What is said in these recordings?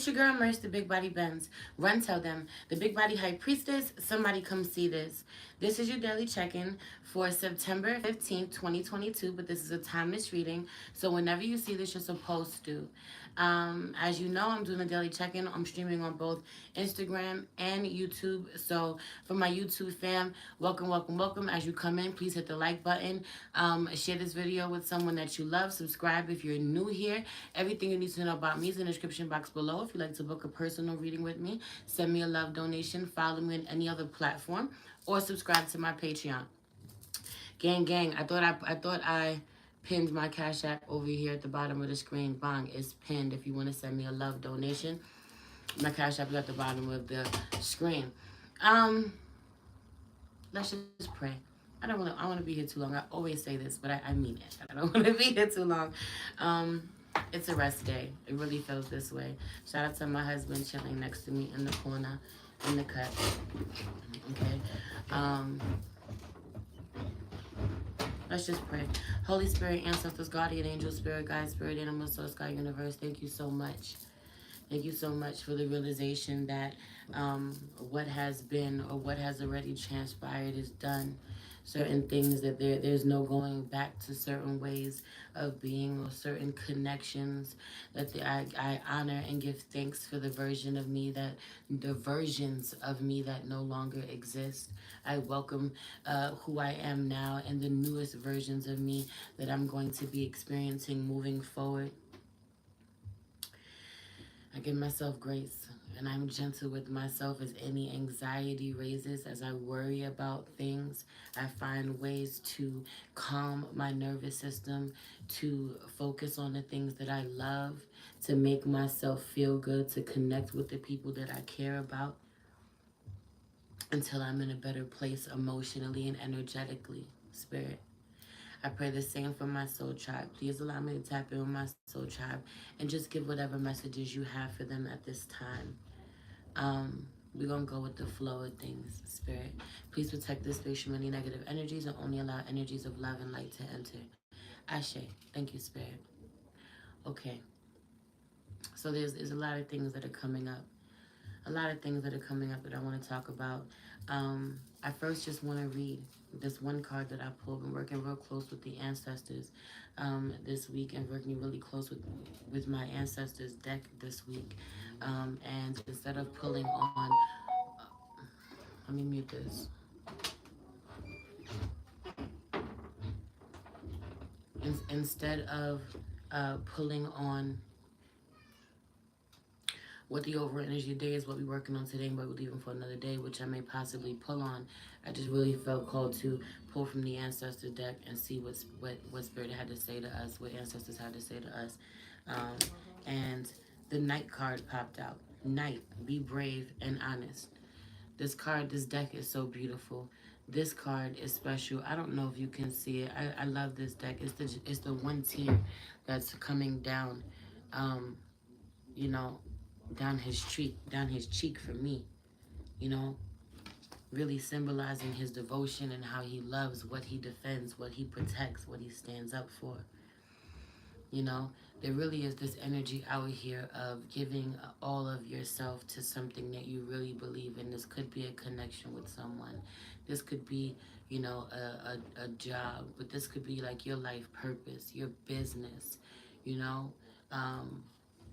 your girl Merch, the Big Body Benz. Run, tell them. The Big Body High Priestess, somebody come see this. This is your daily check-in for September 15th, 2022, but this is a timeless reading. So whenever you see this, you're supposed to. As you know, I'm doing a daily check-in. I'm streaming on both Instagram and YouTube. So for my YouTube fam, welcome, welcome, welcome. As you come in, please hit the like button. Share this video with someone that you love. Subscribe if you're new here. Everything you need to know about me is in the description box below. If you'd like to book a personal reading with me, send me a love donation, follow me on any other platform, or subscribe to my Patreon. Gang, gang. I thought I pinned my Cash App over here at the bottom of the screen. Bang, it's pinned. If you want to send me a love donation, my Cash App is at the bottom of the screen. Um, let's just pray. I want to be here too long. I always say this, but I mean it. I don't want to be here too long. It's a rest day. It really feels this way. Shout out to my husband chilling next to me in the corner, in the cut. Okay. Let's just pray. Holy Spirit, ancestors, guardian angel, spirit guide, spirit animal, source, God, universe. Thank you so much. Thank you so much for the realization that what has been or what has already transpired is done. Certain things that there's no going back to certain ways of being or certain connections that I honor and give thanks for the versions of me that no longer exist. I welcome who I am now and the newest versions of me that I'm going to be experiencing moving forward. I give myself grace and I'm gentle with myself as any anxiety raises. As I worry about things, I find ways to calm my nervous system, to focus on the things that I love, to make myself feel good, to connect with the people that I care about until I'm in a better place emotionally and energetically. Spirit, I pray the same for my soul tribe. Please allow me to tap in with my soul tribe and just give whatever messages you have for them at this time. We're going to go with the flow of things, Spirit. Please protect this space from any negative energies and only allow energies of love and light to enter. Ashe. Thank you, Spirit. Okay. So there's a lot of things that are coming up. A lot of things that are coming up that I want to talk about. I first just want to read this one card that I pulled. Been working real close with the ancestors this week and working really close with my ancestors deck this week. And instead of pulling on, let me mute this. Instead of pulling on what the over energy day is, what we're working on today, but we're leaving for another day, which I may possibly pull on. I just really felt called to pull from the ancestor deck and see what spirit had to say to us, what ancestors had to say to us. And the Knight card popped out. Knight, be brave and honest. This deck is so beautiful. This card is special. I don't know if you can see it. I love this deck. It's the one tier that's coming down. You know, down his cheek for me, you know, really symbolizing his devotion and how he loves what he defends, what he protects, what he stands up for. You know, there really is this energy out here of giving all of yourself to something that you really believe in. This could be a connection with someone. This could be, you know, a job, but this could be like your life purpose, your business, you know,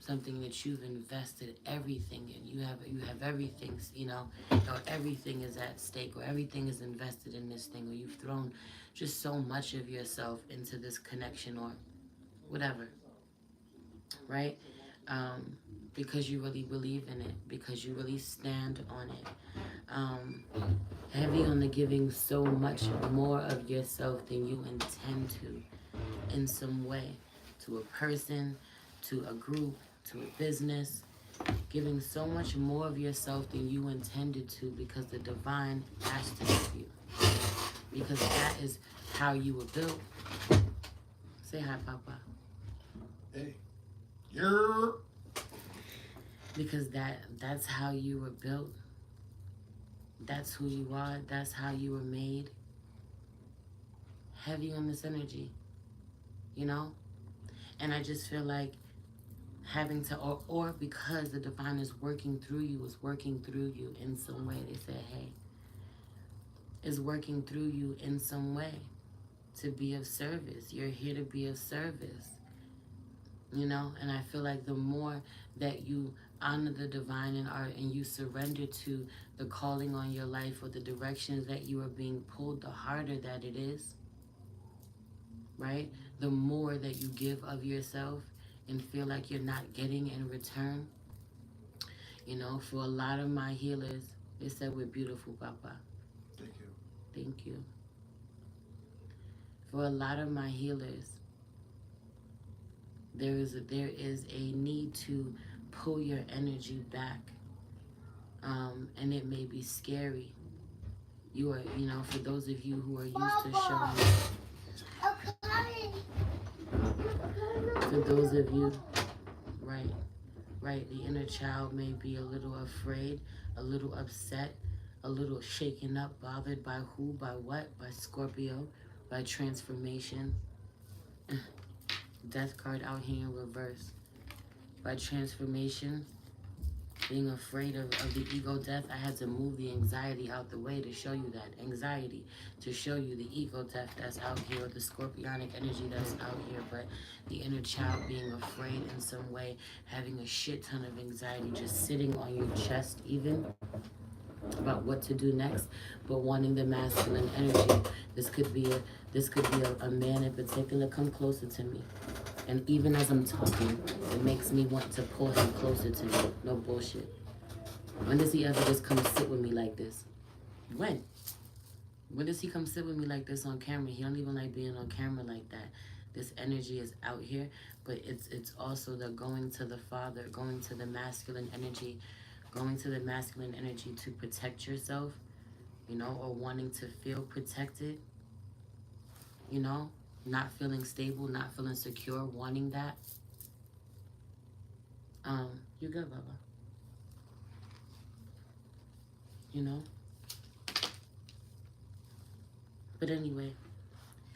something that you've invested everything in. You have everything, you know, or everything is at stake, or everything is invested in this thing, or you've thrown just so much of yourself into this connection or whatever, right? Because you really believe in it, because you really stand on it. Heavy on the giving so much more of yourself than you intend to in some way, to a person, to a group, to a business, giving so much more of yourself than you intended to because the divine has to give you. Because that is how you were built. Say hi, Papa. Hey. You're... Because that's how you were built. That's who you are. That's how you were made. Heavy on this energy, you know? And I just feel like having to, or because the divine is working through you, is working through you in some way. They said, hey, is working through you in some way to be of service. You're here to be of service, you know? And I feel like the more that you honor the divine and art and you surrender to the calling on your life or the directions that you are being pulled, the harder that it is, right? The more that you give of yourself and feel like you're not getting in return. You know, for a lot of my healers, they said we're beautiful, Papa. Thank you. Thank you. For a lot of my healers, there is a need to pull your energy back, and it may be scary. You are, you know, for those of you who are used to showing, for those of you, right, right, the inner child may be a little afraid, a little upset, a little shaken up, bothered by who, by what, by Scorpio, by transformation. Death card out here in reverse. By transformation, being afraid of the ego death, I had to move the anxiety out the way to show you that. Anxiety, to show you the ego death that's out here, or the scorpionic energy that's out here, but the inner child being afraid in some way, having a shit ton of anxiety, just sitting on your chest even, about what to do next, but wanting the masculine energy. This could be a man in particular. Come closer to me. And even as I'm talking, it makes me want to pull him closer to me. No bullshit. When does he ever just come sit with me like this? When? When does he come sit with me like this on camera? He don't even like being on camera like that. This energy is out here, but it's also the going to the Father, going to the masculine energy, going to the masculine energy to protect yourself, you know, or wanting to feel protected, you know, not feeling stable, not feeling secure, wanting that. You good, Baba. You know? But anyway,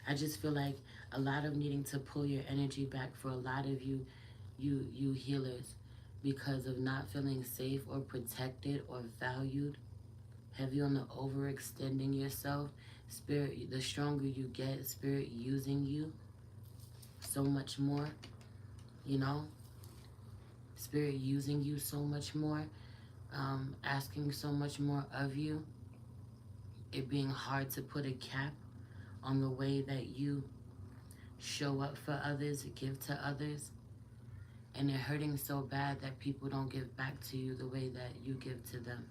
I just feel like a lot of needing to pull your energy back for a lot of you healers, because of not feeling safe or protected or valued. Heavy on the overextending yourself. Spirit, the stronger you get, Spirit using you so much more, you know? Spirit using you so much more, asking so much more of you. It being hard to put a cap on the way that you show up for others, give to others. And it hurting so bad that people don't give back to you the way that you give to them.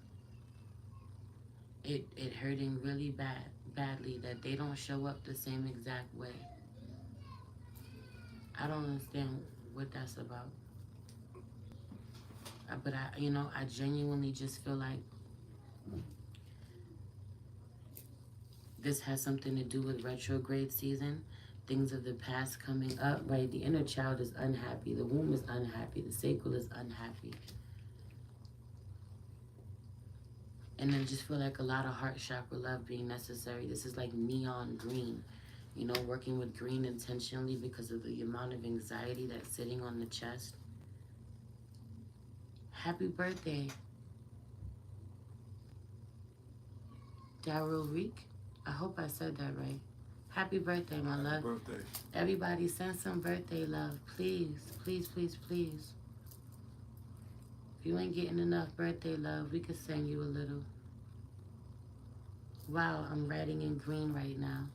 It hurting really badly that they don't show up the same exact way. I don't understand what that's about. But I genuinely just feel like this has something to do with retrograde season, things of the past coming up, right? The inner child is unhappy, the womb is unhappy, the sacral is unhappy. And I just feel like a lot of heart chakra love being necessary. This is like neon green, you know, working with green intentionally because of the amount of anxiety that's sitting on the chest. Happy birthday, Daryl Reek. I hope I said that right. Happy birthday, my love. Happy birthday. Everybody send some birthday love, please, please, please, please. If you ain't getting enough birthday love, we could send you a little. Wow, I'm writing in green right now.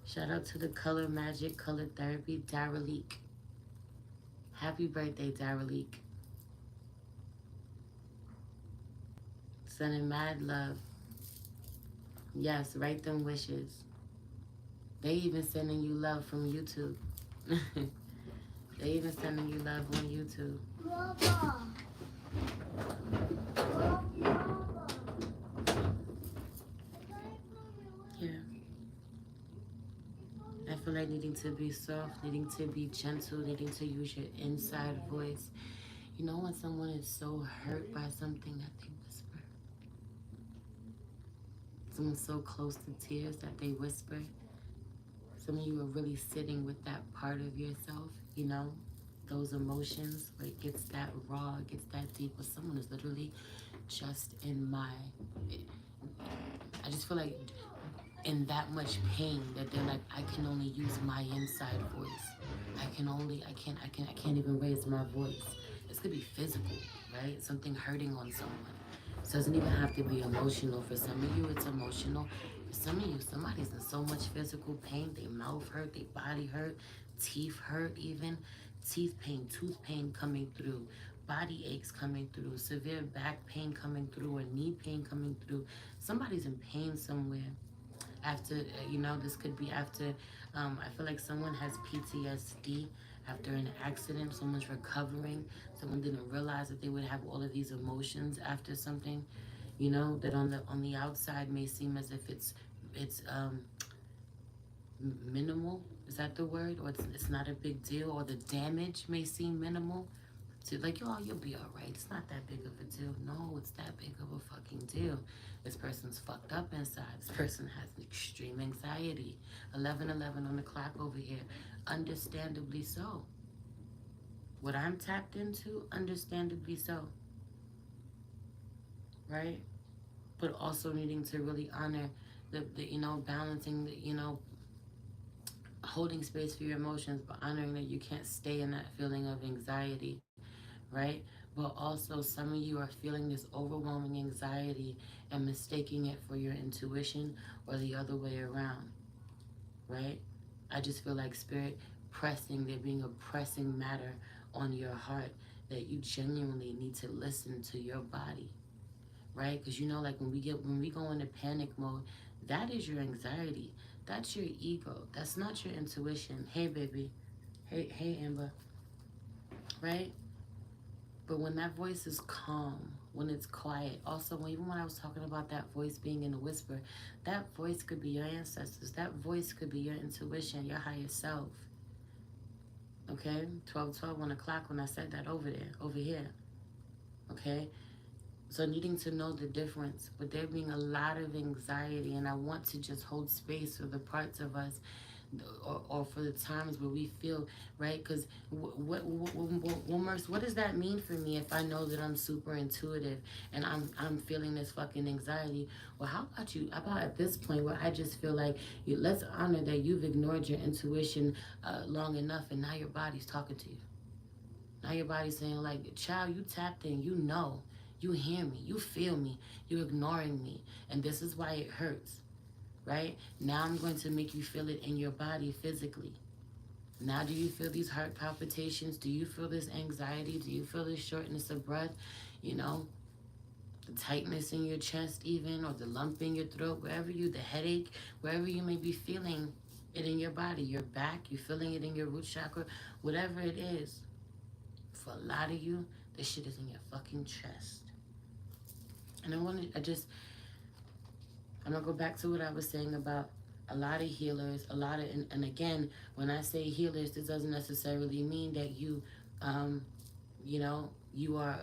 Shout out to the Color Magic, Color Therapy, Daralik. Happy birthday, Daralik. Sending mad love. Yes, write them wishes. They even sending you love from YouTube. They even sending you love on YouTube. Mama. Yeah. I feel like needing to be soft, needing to be gentle, needing to use your inside voice. You know when someone is so hurt by something that they whisper? Someone's so close to tears that they whisper. Some of you are really sitting with that part of yourself, you know? those emotions, where it gets that raw, it gets that deep, where someone is literally just in my, I just feel like in that much pain that they're like, I can only use my inside voice. I can't even raise my voice. This could be physical, right? Something hurting on someone. It doesn't even have to be emotional. For some of you, it's emotional. For some of you, somebody's in so much physical pain. Their mouth hurt, their body hurt, teeth hurt even. Teeth pain, tooth pain coming through, body aches coming through, severe back pain coming through, or knee pain coming through. Somebody's in pain somewhere. After, this could be after, I feel like someone has PTSD after an accident. Someone's recovering. Someone didn't realize that they would have all of these emotions after something, that on the outside may seem as if it's minimal. Is that the word? Or it's not a big deal, or the damage may seem minimal. To like, oh, you'll be all right. It's not that big of a deal. No, it's that big of a fucking deal. This person's fucked up inside. This person has extreme anxiety. 11:11 on the clock over here. Understandably so. What I'm tapped into, understandably so. Right? But also needing to really honor the balancing the, holding space for your emotions, but honoring that you can't stay in that feeling of anxiety, right? But also, some of you are feeling this overwhelming anxiety and mistaking it for your intuition, or the other way around, right? I just feel like Spirit pressing, there being a pressing matter on your heart, that you genuinely need to listen to your body, right? Because like when we go into panic mode, that is your anxiety. That's your ego. That's not your intuition. Hey, baby. Hey, Amber. Right? But when that voice is calm, when it's quiet, also even when I was talking about that voice being in a whisper, that voice could be your ancestors. That voice could be your intuition, your higher self. Okay? 12:12 on the clock when I said that over here. Okay? So needing to know the difference, but there being a lot of anxiety, and I want to just hold space for the parts of us, or for the times where we feel, right? Because what does that mean for me if I know that I'm super intuitive and I'm feeling this fucking anxiety? Well, how about you? How about at this point where I just feel like let's honor that you've ignored your intuition long enough, and now your body's talking to you. Now your body's saying like, child, you tapped in, you hear me, you feel me, you're ignoring me, and this is why it hurts. Right? Now I'm going to make you feel it in your body physically. Now do you feel these heart palpitations? Do you feel this anxiety? Do you feel this shortness of breath? The tightness in your chest even, or the lump in your throat, the headache, wherever you may be feeling it in your body, your back, you're feeling it in your root chakra, whatever it is. For a lot of you, this shit is in your fucking chest. And I'm going to go back to what I was saying about a lot of healers, and again, when I say healers, this doesn't necessarily mean that you are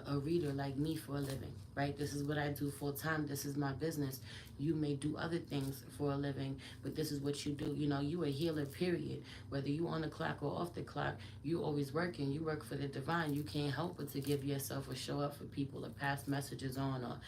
a reader like me for a living, right? This is what I do full time. This is my business. You may do other things for a living, but this is what you do. You a healer, period. Whether you on the clock or off the clock, you always working. You work for the divine. You can't help but to give yourself or show up for people, or pass messages on, or,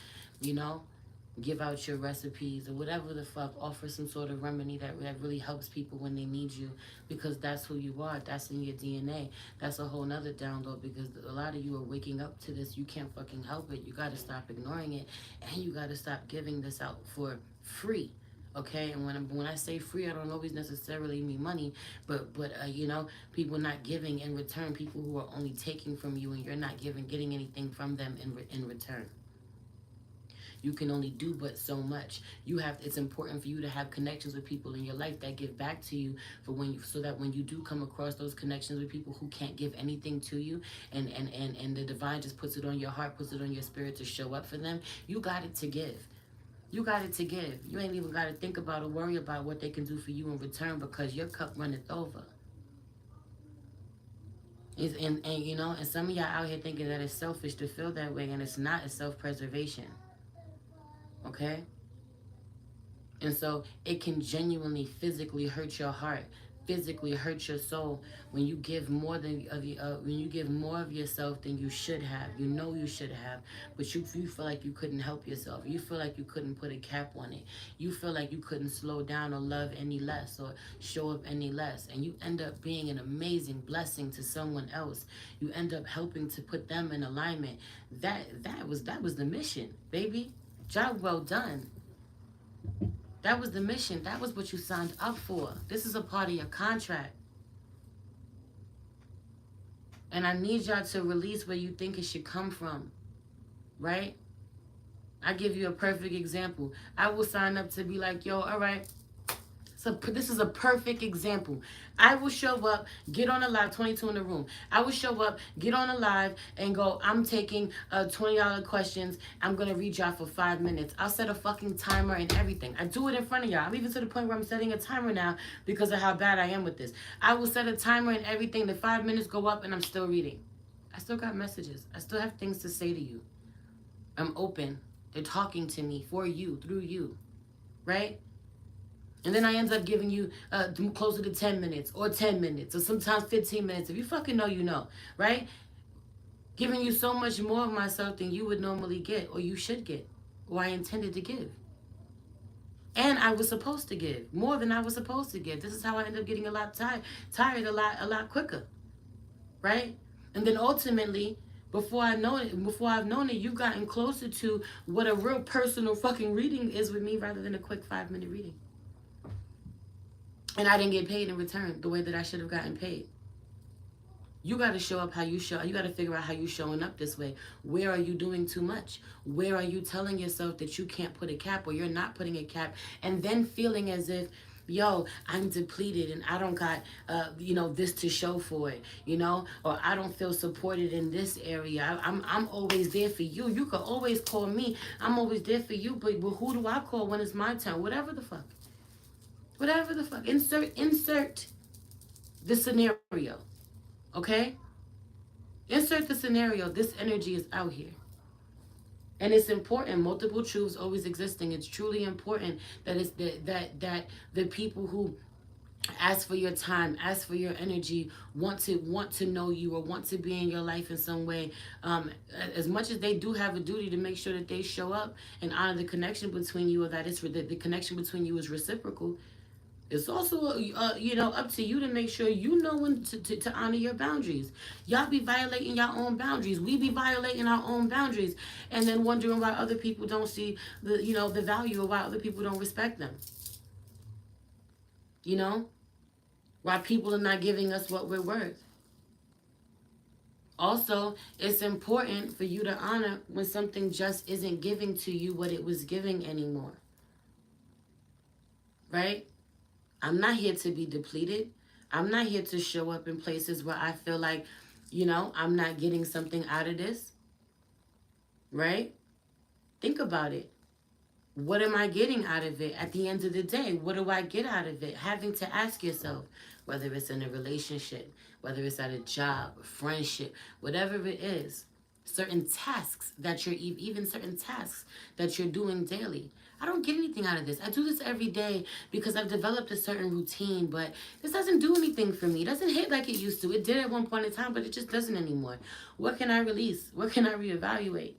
give out your recipes, or whatever the fuck, offer some sort of remedy that really helps people when they need you, because that's who you are. That's in your DNA. That's a whole nother download, because a lot of you are waking up to this. You can't fucking help it. You got to stop ignoring it, and you got to stop giving this out for free. Okay, and when I say free, I don't always necessarily mean money, but people not giving in return, people who are only taking from you, and you're not getting anything from them in return. You can only do but so much. It's important for you to have connections with people in your life that give back to you, so that when you do come across those connections with people who can't give anything to you, and the divine just puts it on your heart, puts it on your spirit to show up for them, you got it to give. You got it to give. You ain't even got to think about or worry about what they can do for you in return, because your cup runneth over. And some of y'all out here thinking that it's selfish to feel that way, and it's not. It's self-preservation. Okay? And so it can genuinely physically hurt your heart physically hurt your soul when you give more than of you, when you give more of yourself than you should have. You know you should have, but you feel like you couldn't help yourself. You feel like you couldn't put a cap on it. You feel like you couldn't slow down or love any less or show up any less, and you end up being an amazing blessing to someone else. You end up helping to put them in alignment. That was the mission, baby. Job well done. That was the mission. That was what you signed up for. This is a part of your contract. And I need y'all to release where you think it should come from. Right? I give you a perfect example. I will sign up to be like, yo, all right. So this is a perfect example. I will show up, get on a live, 22 in the room. I will show up, get on a live, and go, I'm taking $20 questions. I'm going to read y'all for 5 minutes. I'll set a fucking timer and everything. I do it in front of y'all. I'm even to the point where I'm setting a timer now because of how bad I am with this. I will set a timer and everything. The 5 minutes go up and I'm still reading. I still got messages. I still have things to say to you. I'm open. They're talking to me for you, through you. Right? And then I end up giving you closer to 10 minutes or 10 minutes or sometimes 15 minutes. If you fucking know, you know, right? Giving you so much more of myself than you would normally get or you should get or I intended to give. And I was supposed to give more than I was supposed to give. This is how I end up getting a lot tired a lot quicker, right? And then ultimately, before I've known it, you've gotten closer to what a real personal fucking reading is with me rather than a quick 5-minute reading. And I didn't get paid in return the way that I should have gotten paid. You got to show up how you show. You got to figure out how you showing up this way. Where are you doing too much? Where are you telling yourself that you can't put a cap or you're not putting a cap and then feeling as if, yo, I'm depleted and I don't got, this to show for it, or I don't feel supported in this area. I'm always there for you. You can always call me. I'm always there for you, but who do I call when it's my turn? Whatever the fuck. Insert the scenario. Okay? Insert the scenario. This energy is out here. And it's important. Multiple truths always existing. It's truly important that it's that the people who ask for your time, ask for your energy, want to know you or want to be in your life in some way. As much as they do have a duty to make sure that they show up and honor the connection between you, or that it's the connection between you is reciprocal. It's also, up to you to make sure you know when to honor your boundaries. Y'all be violating your own boundaries. We be violating our own boundaries, and then wondering why other people don't see the value, or why other people don't respect them. Why people are not giving us what we're worth. Also, it's important for you to honor when something just isn't giving to you what it was giving anymore. Right? I'm not here to be depleted. I'm not here to show up in places where I feel like, I'm not getting something out of this. Right? Think about it. What am I getting out of it at the end of the day? What do I get out of it? Having to ask yourself, whether it's in a relationship, whether it's at a job, friendship, whatever it is, certain tasks that even certain tasks that you're doing daily. I don't get anything out of this. I do this every day because I've developed a certain routine, but this doesn't do anything for me. It doesn't hit like it used to. It did at one point in time, but it just doesn't anymore. What can I release? What can I reevaluate?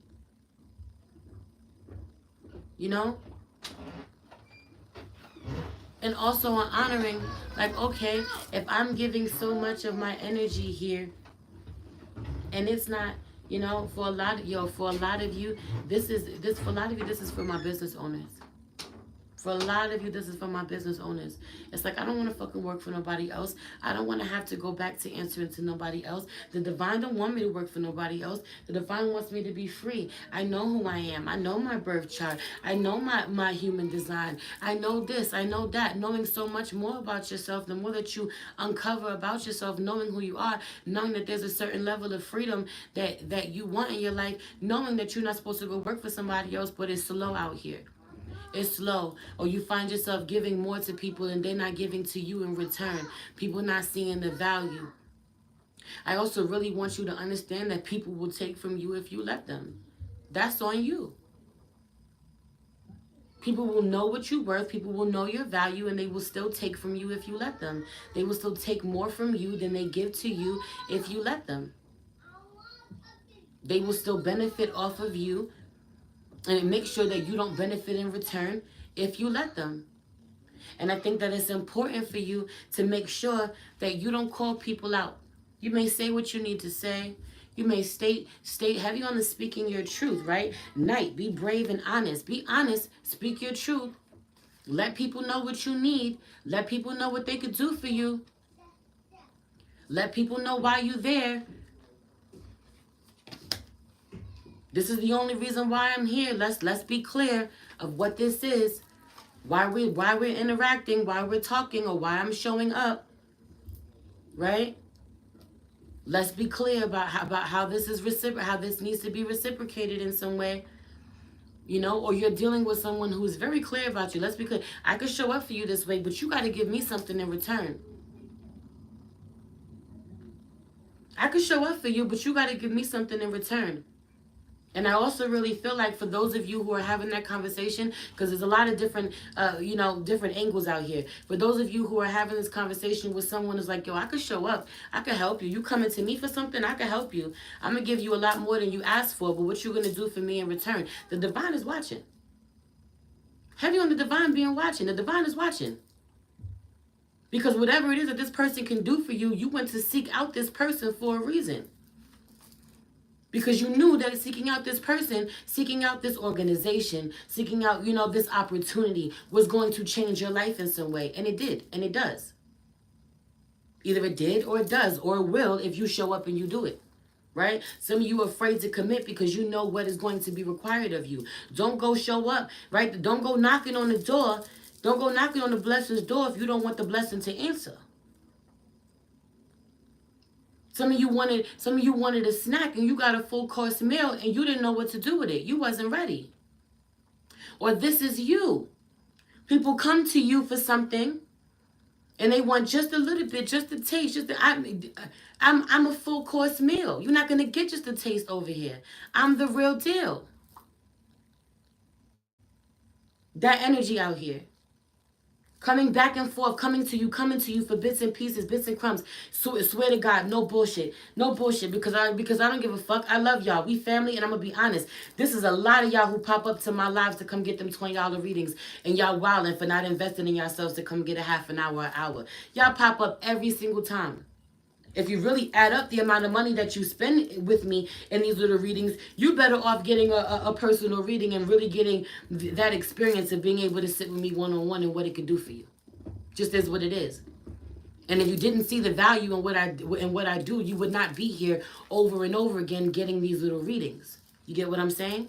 And also on honoring, like, okay, if I'm giving so much of my energy here and it's not, for a lot of you, this is for my business owners. For a lot of you, this is for my business owners. It's like, I don't want to fucking work for nobody else. I don't want to have to go back to answering to nobody else. The divine don't want me to work for nobody else. The divine wants me to be free. I know who I am. I know my birth chart. I know my human design. I know this. I know that. Knowing so much more about yourself, the more that you uncover about yourself, knowing who you are, knowing that there's a certain level of freedom that you want in your life, knowing that you're not supposed to go work for somebody else, but it's slow out here. It's slow, or you find yourself giving more to people and they're not giving to you in return. People not seeing the value. I also really want you to understand that people will take from you if you let them. That's on you. People will know what you're worth. People will know your value, and they will still take from you if you let them. They will still take more from you than they give to you if you let them. They will still benefit off of you and make sure that you don't benefit in return if you let them. And I think that it's important for you to make sure that you don't call people out. You may say what you need to say. You may state heavy on the speaking your truth, right? Night, be brave and honest. Be honest, speak your truth. Let people know what you need. Let people know what they could do for you. Let people know why you're there. This is the only reason why I'm here. Let's be clear of what this is. Why we're interacting, why we're talking, or why I'm showing up. Right? Let's be clear about how this is how this needs to be reciprocated in some way. You know, or you're dealing with someone who's very clear about you. Let's be clear. I could show up for you this way, but you got to give me something in return. I could show up for you, but you got to give me something in return. And I also really feel like for those of you who are having that conversation, because there's a lot of different, different angles out here. For those of you who are having this conversation with someone who's like, yo, I could show up. I could help you. You coming to me for something, I could help you. I'm going to give you a lot more than you asked for, but what you going to do for me in return? The divine is watching. Heavy on the divine being watching. The divine is watching. Because whatever it is that this person can do for you, you went to seek out this person for a reason. Because you knew that seeking out this person, seeking out this organization, seeking out, this opportunity was going to change your life in some way. And it did. And it does. Either it did or it does or it will if you show up and you do it. Right? Some of you are afraid to commit because you know what is going to be required of you. Don't go show up. Right? Don't go knocking on the door. Don't go knocking on the blessing's door if you don't want the blessing to answer. Some of you wanted a snack and you got a full course meal and you didn't know what to do with it. You wasn't ready. Or this is you. People come to you for something and they want just a little bit, just a taste. I'm a full course meal. You're not going to get just a taste over here. I'm the real deal. That energy out here. Coming back and forth, coming to you for bits and pieces, bits and crumbs. So swear to God, no bullshit. No bullshit because I don't give a fuck. I love y'all. We family, and I'm going to be honest. This is a lot of y'all who pop up to my lives to come get them $20 readings, and y'all wilding for not investing in yourselves to come get a half an hour, an hour. Y'all pop up every single time. If you really add up the amount of money that you spend with me in these little readings, you better off getting a personal reading and really getting that experience of being able to sit with me one-on-one and what it could do for you. Just is what it is. And if you didn't see the value in what I do, you would not be here over and over again getting these little readings. You get what I'm saying?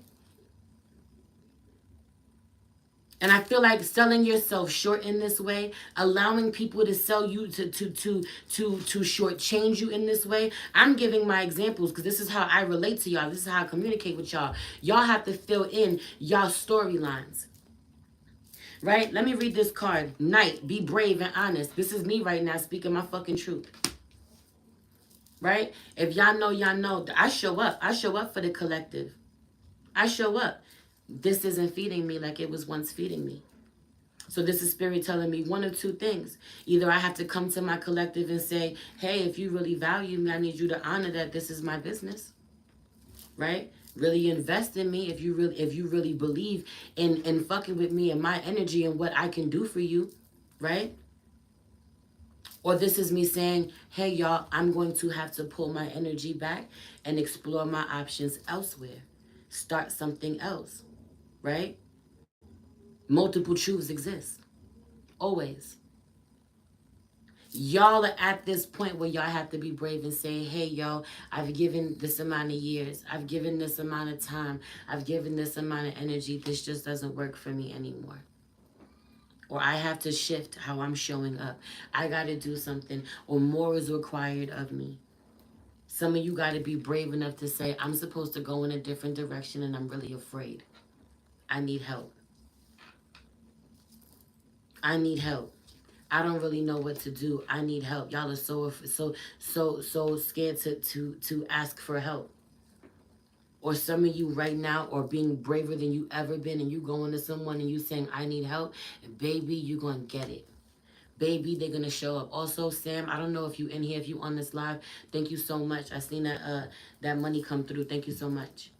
And I feel like selling yourself short in this way, allowing people to sell you to shortchange you in this way. I'm giving my examples because this is how I relate to y'all. This is how I communicate with y'all. Y'all have to fill in y'all storylines. Right? Let me read this card. Night, be brave and honest. This is me right now speaking my fucking truth. Right? If y'all know. I show up. I show up for the collective. I show up. This isn't feeding me like it was once feeding me. So this is spirit telling me one of two things. Either I have to come to my collective and say, hey, if you really value me, I need you to honor that this is my business. Right? Really invest in me if you really believe in fucking with me and my energy and what I can do for you. Right? Or this is me saying, hey, y'all, I'm going to have to pull my energy back and explore my options elsewhere. Start something else. Right? Multiple truths exist. Always. Y'all are at this point where y'all have to be brave and say, hey, yo, I've given this amount of years. I've given this amount of time. I've given this amount of energy. This just doesn't work for me anymore. Or I have to shift how I'm showing up. I got to do something, or more is required of me. Some of you got to be brave enough to say, I'm supposed to go in a different direction and I'm really afraid. I need help. I need help. I don't really know what to do. I need help. Y'all are so scared to ask for help. or some of you right now are being braver than you ever been, and you going to someone and you saying, I need help, and baby, you gonna get it. Baby, they're gonna show up. Also, Sam, I don't know if you in here, if you on this live, thank you so much. I seen that money come through. Thank you so much.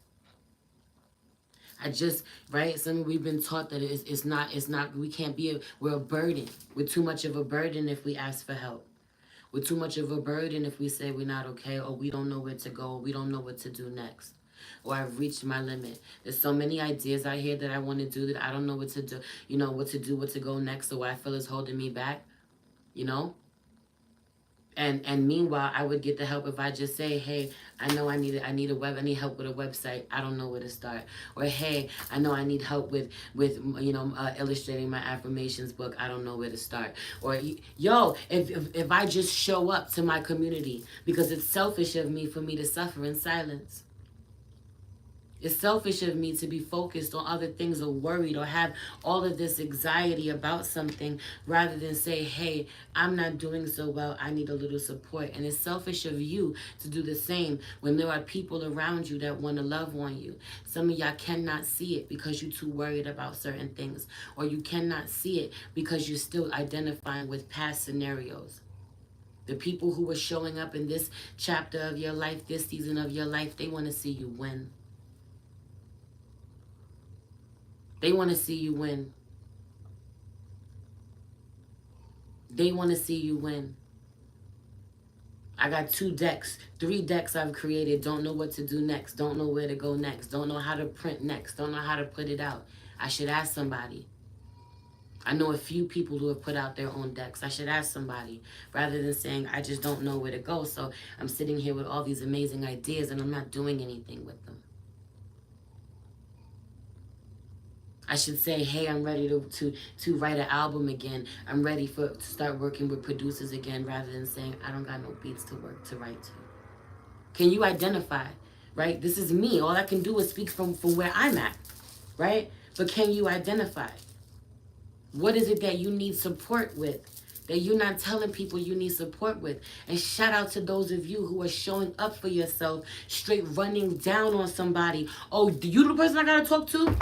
I just, right, some we've been taught that it's not, we can't be, we're a burden. We're too much of a burden if we ask for help. We're too much of a burden if we say we're not okay, or we don't know where to go, or we don't know what to do next, or I've reached my limit. There's so many ideas out here that I want to do that I don't know what to do, what to go next, or what I feel is holding me back, And meanwhile, I would get the help if I just say, hey, I know I need help with a website. I don't know where to start. Or, hey, I know I need help with illustrating my affirmations book. I don't know where to start. Or, yo, if I just show up to my community, because it's selfish of me for me to suffer in silence. It's selfish of me to be focused on other things or worried or have all of this anxiety about something rather than say, hey, I'm not doing so well. I need a little support. And it's selfish of you to do the same when there are people around you that want to love on you. Some of y'all cannot see it because you're too worried about certain things, or you cannot see it because you're still identifying with past scenarios. The people who are showing up in this chapter of your life, this season of your life, they want to see you win. They want to see you win. They want to see you win. I got 2 decks, 3 decks I've created. Don't know what to do next. Don't know where to go next. Don't know how to print next. Don't know how to put it out. I should ask somebody. I know a few people who have put out their own decks. I should ask somebody rather than saying, I just don't know where to go. So I'm sitting here with all these amazing ideas and I'm not doing anything with them. I should say, hey, I'm ready to write an album again. I'm ready to start working with producers again, rather than saying, I don't got no beats to write to. Can you identify, right? This is me. All I can do is speak from where I'm at, right? But can you identify? What is it that you need support with, that you're not telling people you need support with? And shout out to those of you who are showing up for yourself, straight running down on somebody. Oh, you the person I gotta talk to?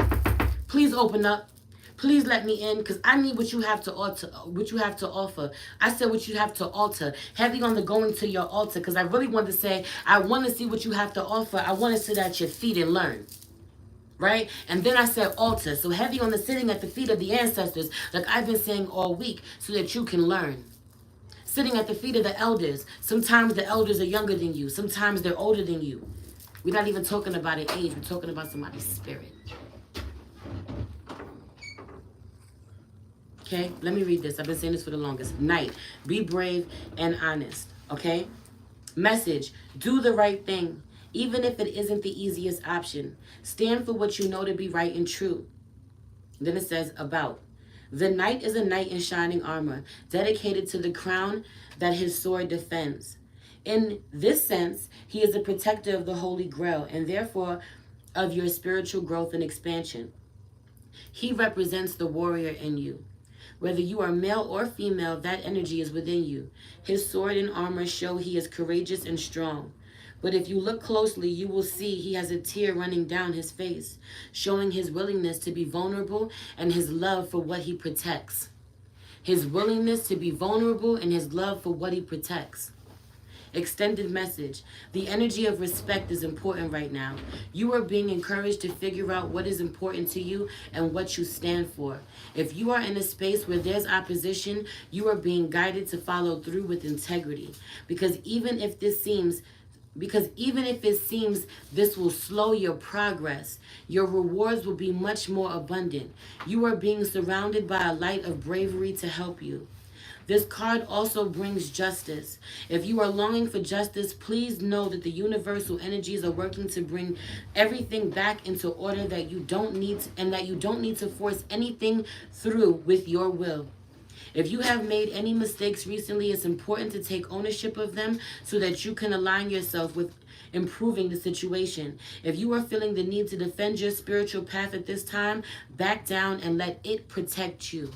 Please open up. Please let me in, because I need what you have to offer. I said what you have to alter. Heavy on the going to your altar, because I really wanted to say, I want to see what you have to offer. I want to sit at your feet and learn. Right? And then I said altar. So heavy on the sitting at the feet of the ancestors, like I've been saying all week, so that you can learn. Sitting at the feet of the elders. Sometimes the elders are younger than you. Sometimes they're older than you. We're not even talking about an age. We're talking about somebody's spirit. Okay, let me read this. I've been saying this for the longest. Night, be brave and honest. Okay? Message, do the right thing, even if it isn't the easiest option. Stand for what you know to be right and true. Then it says about. The knight is a knight in shining armor, dedicated to the crown that his sword defends. In this sense, he is a protector of the Holy Grail, and therefore of your spiritual growth and expansion. He represents the warrior in you. Whether you are male or female, that energy is within you. His sword and armor show he is courageous and strong. But if you look closely, you will see he has a tear running down his face, showing his willingness to be vulnerable and his love for what he protects. His willingness to be vulnerable and his love for what he protects. Extended message. The energy of respect is important right now. You are being encouraged to figure out what is important to you and what you stand for. If you are in a space where there's opposition, you are being guided to follow through with integrity. Because even if it seems this will slow your progress, your rewards will be much more abundant. You are being surrounded by a light of bravery to help you. This card also brings justice. If you are longing for justice, please know that the universal energies are working to bring everything back into order, that you don't need to force anything through with your will. If you have made any mistakes recently, it's important to take ownership of them so that you can align yourself with improving the situation. If you are feeling the need to defend your spiritual path at this time, back down and let it protect you.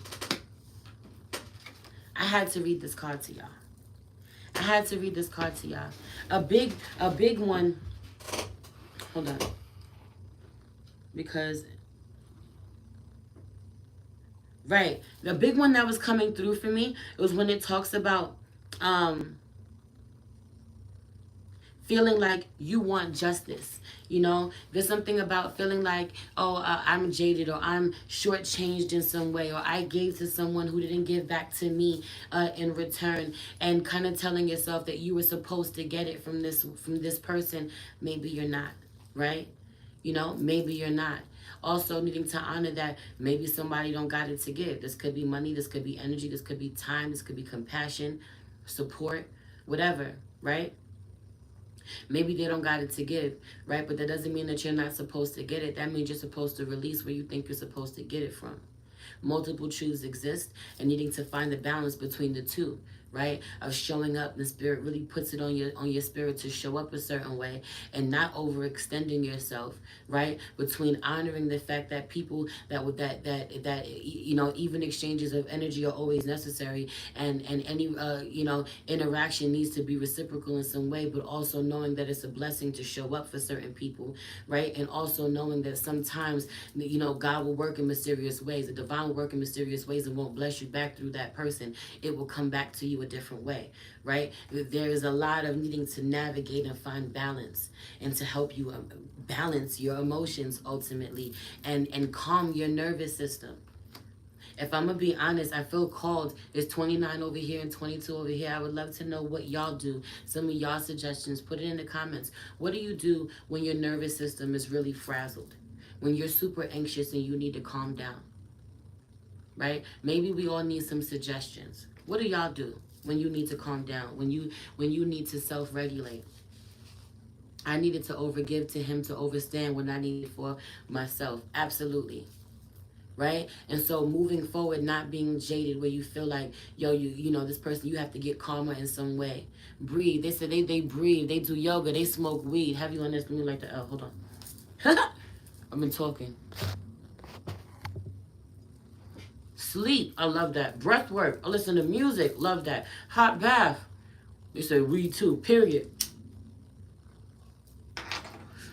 I had to read this card to y'all. A big one. Hold on. because, right, the big one that was coming through for me was when it talks about um feeling like you want justice. You know, there's something about feeling like, oh, I'm jaded, or I'm shortchanged in some way, or I gave to someone who didn't give back to me in return, and kind of telling yourself that you were supposed to get it from this person. Maybe you're not, right? You know, maybe you're not. Also needing to honor that maybe somebody don't got it to give. This could be money, this could be energy, this could be time, this could be compassion, support, whatever, right? Maybe they don't got it to give, right? But that doesn't mean that you're not supposed to get it. That means you're supposed to release where you think you're supposed to get it from. Multiple truths exist, and needing to find the balance between the two, right? Of showing up, the spirit really puts it on your spirit to show up a certain way, and not overextending yourself, right? Between honoring the fact that people that you know, even exchanges of energy are always necessary, and any you know, interaction needs to be reciprocal in some way, but also knowing that it's a blessing to show up for certain people, right? And also knowing that sometimes, you know, God will work in mysterious ways. The divine will work in mysterious ways and won't bless you back through that person. It will come back to you a different way, right? There is a lot of needing to navigate and find balance, and to help you balance your emotions ultimately, and calm your nervous system. If I'm gonna be honest, I feel called. There's 29 over here and 22 over here. I would love to know what y'all do. Some of y'all suggestions, put it in the comments. What do you do when your nervous system is really frazzled? When you're super anxious and you need to calm down, right? Maybe we all need some suggestions. What do y'all do when you need to calm down? When you need to self-regulate? I needed to overgive to him to overstand what I needed for myself. Absolutely. Right? And so moving forward, not being jaded where you feel like, yo, you know, this person, you have to get calmer in some way. Breathe. They said they breathe, they do yoga, they smoke weed. Have you understood me like that? Oh, hold on. I've been talking. Sleep, I love that. Breath work, I listen to music, love that. Hot bath, they say weed too, period.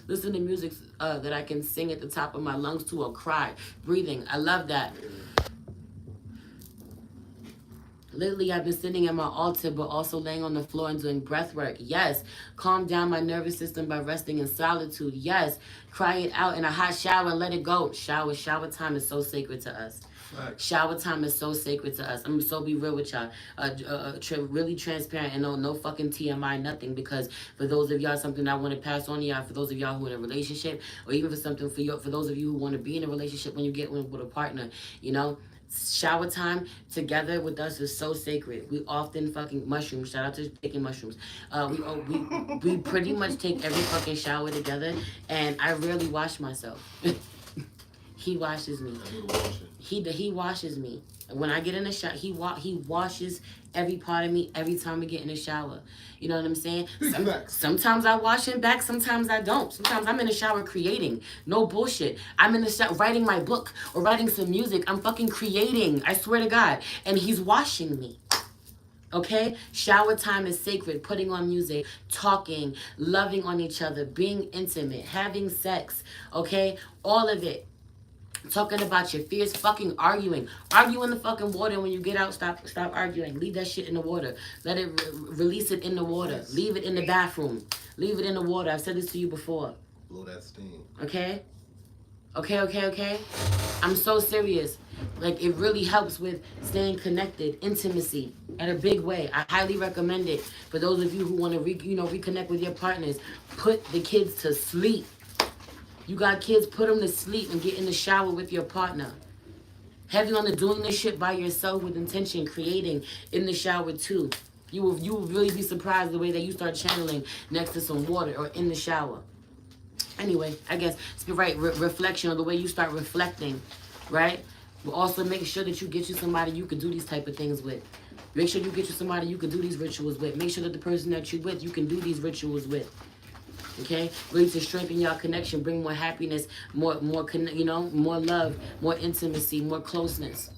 Listen to music that I can sing at the top of my lungs to, or cry. Breathing, I love that. Lately, I've been sitting at my altar, but also laying on the floor and doing breath work. Yes. Calm down my nervous system by resting in solitude. Yes. Cry it out in a hot shower and let it go. Shower time is so sacred to us. Right. Shower time is so sacred to us. I'm gonna so be real with y'all. Really transparent, and no fucking TMI, nothing. Because for those of y'all, something I want to pass on to y'all. For those of y'all who are in a relationship, or even for something for those of you who want to be in a relationship when you get with a partner, you know. Shower time together with us is so sacred. We often fucking mushrooms. Shout out to taking mushrooms. We pretty much take every fucking shower together, and I rarely wash myself. He washes me. He washes me. When I get in the shower, he washes every part of me every time we get in the shower. You know what I'm saying? Sometimes I wash him back, sometimes I don't. Sometimes I'm in the shower creating. No bullshit. I'm in the shower writing my book or writing some music. I'm fucking creating. I swear to God. And he's washing me. Okay? Shower time is sacred. Putting on music, talking, loving on each other, being intimate, having sex. Okay? All of it. Talking about your fears, fucking arguing. Argue in the fucking water. When you get out, stop arguing. Leave that shit in the water. Let it release it in the water. Leave it in the bathroom. Leave it in the water. I've said this to you before. Blow that steam. Okay? Okay? I'm so serious. Like, it really helps with staying connected, intimacy, in a big way. I highly recommend it. For those of you who want to reconnect with your partners, put the kids to sleep. You got kids, put them to sleep and get in the shower with your partner. Heavy on the doing this shit by yourself with intention, creating in the shower too. You will really be surprised the way that you start channeling next to some water or in the shower. Anyway, I guess it's right, reflection, or the way you start reflecting, right? But also make sure that you get you somebody you can do these type of things with. Make sure you get you somebody you can do these rituals with. Make sure that the person that you're with, you can do these rituals with. Okay, really to strengthen your connection, bring more happiness, more love, more intimacy, more closeness.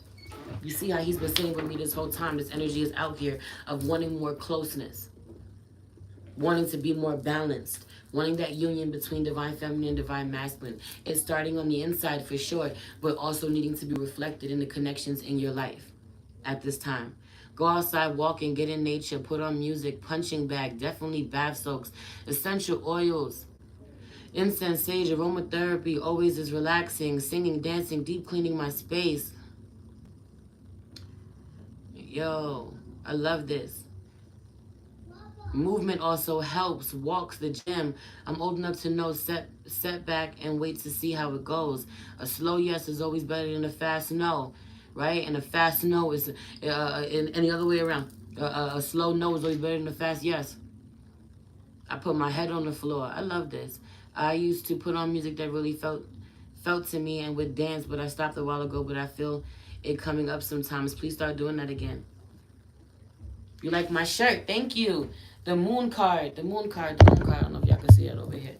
You see how he's been sitting with me this whole time. This energy is out here of wanting more closeness, wanting to be more balanced, Wanting that union between divine feminine and divine masculine. It's starting on the inside for sure, but also needing to be reflected in the connections in your life at this time. Go outside, walking, get in nature, put on music, punching bag, definitely bath soaks, essential oils, incense, sage, aromatherapy always is relaxing, singing, dancing, deep cleaning my space. Yo, I love this. Movement also helps. Walks, the gym. I'm old enough to know set back and wait to see how it goes. A slow yes is always better than a fast no, right? And a fast no is and the other way around. A slow no is always better than a fast yes. I put my head on the floor. I love this. I used to put on music that really felt to me and would dance, but I stopped a while ago. But I feel it coming up sometimes. Please start doing that again. You like my shirt? Thank you. The moon card. The moon card. The moon card. I don't know if y'all can see it over here.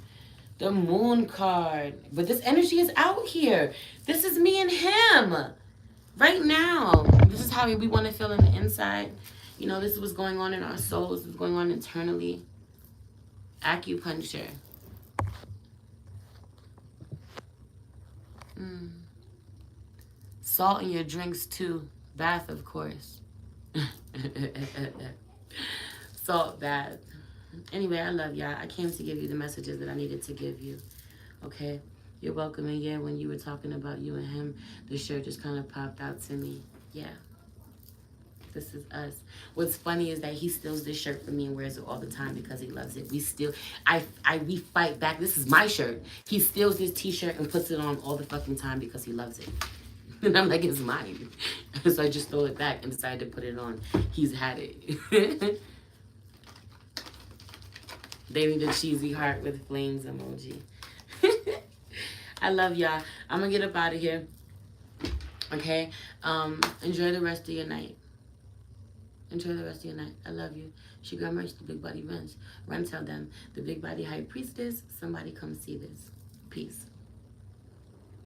The moon card. But this energy is out here. This is me and him. Right now. This is how we want to feel on the inside. You know, this is what's going on in our souls. What's going on internally. Acupuncture. Salt in your drinks too. Bath, of course. Salt bath. Anyway, I love y'all. I came to give you the messages that I needed to give you. Okay? You're welcome. And yeah, when you were talking about you and him, the shirt just kind of popped out to me. Yeah. This is us. What's funny is that he steals this shirt from me and wears it all the time because he loves it. We fight back. This is my shirt. He steals this t-shirt and puts it on all the fucking time because he loves it. And I'm like, it's mine. So I just stole it back and decided to put it on. He's had it. They need a cheesy heart with flames emoji. I love y'all. I'm going to get up out of here. Okay? Enjoy the rest of your night. Enjoy the rest of your night. I love you. She got merch, the Big Body Wrench. Run, tell them. The Big Body High Priestess. Somebody come see this. Peace.